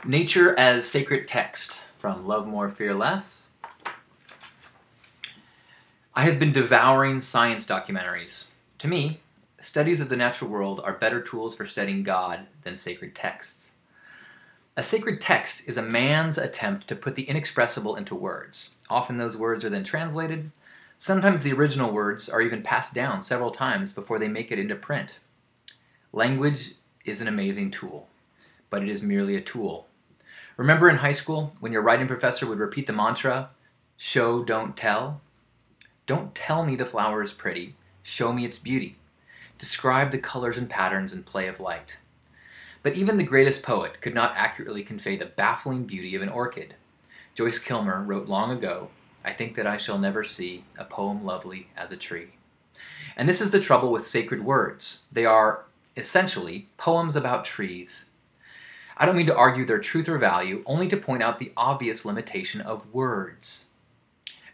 Nature as Sacred Text from Love More, Fear Less. I have been devouring science documentaries. To me, studies of the natural world are better tools for studying God than sacred texts. A sacred text is a man's attempt to put the inexpressible into words. Often those words are then translated. Sometimes the original words are even passed down several times before they make it into print. Language is an amazing tool, but it is merely a tool. Remember in high school when your writing professor would repeat the mantra, show, don't tell? Don't tell me the flower is pretty, show me its beauty. Describe the colors and patterns and play of light. But even the greatest poet could not accurately convey the baffling beauty of an orchid. Joyce Kilmer wrote long ago, I think that I shall never see a poem lovely as a tree. And this is the trouble with sacred words. They are essentially poems about trees. I don't mean to argue their truth or value, only to point out the obvious limitation of words.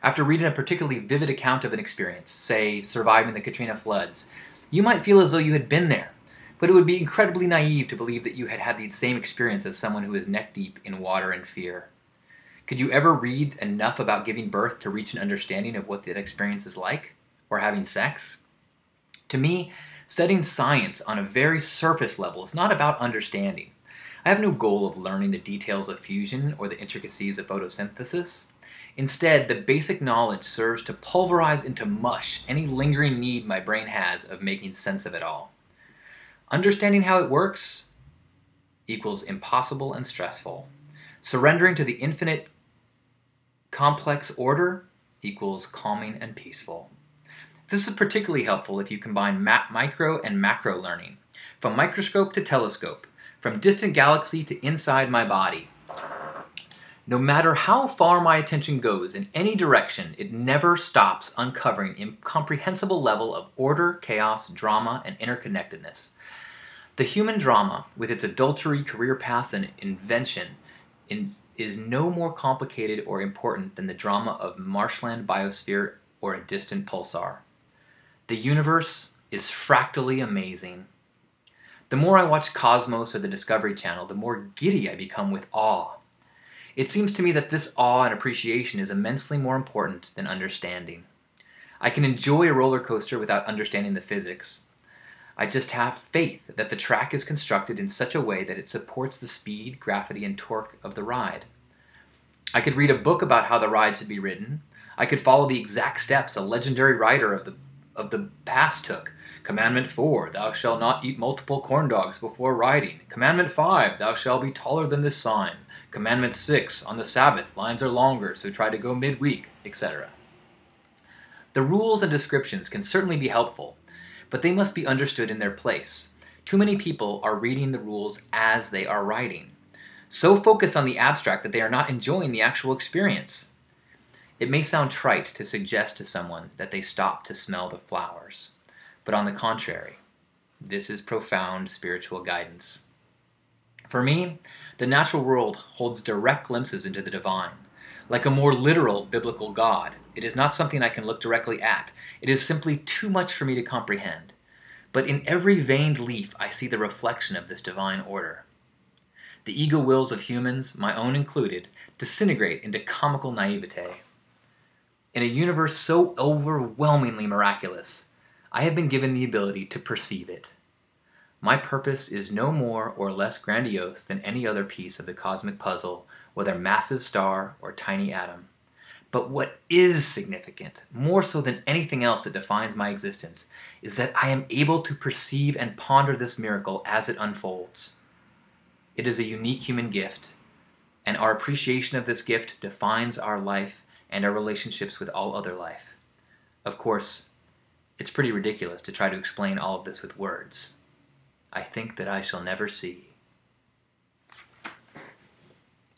After reading a particularly vivid account of an experience, say, surviving the Katrina floods, you might feel as though you had been there, but it would be incredibly naive to believe that you had had the same experience as someone who is neck-deep in water and fear. Could you ever read enough about giving birth to reach an understanding of what that experience is like? Or having sex? To me, studying science on a very surface level is not about understanding. I have no goal of learning the details of fusion or the intricacies of photosynthesis. Instead, the basic knowledge serves to pulverize into mush any lingering need my brain has of making sense of it all. Understanding how it works equals impossible and stressful. Surrendering to the infinite complex order equals calming and peaceful. This is particularly helpful if you combine micro and macro learning, from microscope to telescope, from distant galaxy to inside my body. No matter how far my attention goes in any direction, it never stops uncovering an incomprehensible level of order, chaos, drama, and interconnectedness. The human drama, with its adultery, career paths, and invention, is no more complicated or important than the drama of marshland biosphere or a distant pulsar. The universe is fractally amazing. The more I watch Cosmos or the Discovery Channel, the more giddy I become with awe. It seems to me that this awe and appreciation is immensely more important than understanding. I can enjoy a roller coaster without understanding the physics. I just have faith that the track is constructed in such a way that it supports the speed, gravity, and torque of the ride. I could read a book about how the ride should be ridden. I could follow the exact steps a legendary rider of the past took. Commandment 4, thou shalt not eat multiple corn dogs before riding. Commandment 5, thou shalt be taller than this sign. Commandment 6, on the Sabbath, lines are longer, so try to go midweek, etc. The rules and descriptions can certainly be helpful, but they must be understood in their place. Too many people are reading the rules as they are writing, so focused on the abstract that they are not enjoying the actual experience. It may sound trite to suggest to someone that they stop to smell the flowers, but on the contrary, this is profound spiritual guidance. For me, the natural world holds direct glimpses into the divine. Like a more literal biblical God, it is not something I can look directly at. It is simply too much for me to comprehend. But in every veined leaf, I see the reflection of this divine order. The ego wills of humans, my own included, disintegrate into comical naivete. In a universe so overwhelmingly miraculous, I have been given the ability to perceive it. My purpose is no more or less grandiose than any other piece of the cosmic puzzle, whether massive star or tiny atom. But what is significant, more so than anything else that defines my existence, is that I am able to perceive and ponder this miracle as it unfolds. It is a unique human gift, and our appreciation of this gift defines our life and our relationships with all other life. Of course, it's pretty ridiculous to try to explain all of this with words. I think that I shall never see.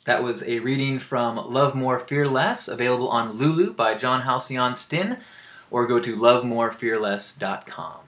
That was a reading from Love More, Fear Less, available on Lulu by John Halcyon Stinn, or go to lovemorefearless.com.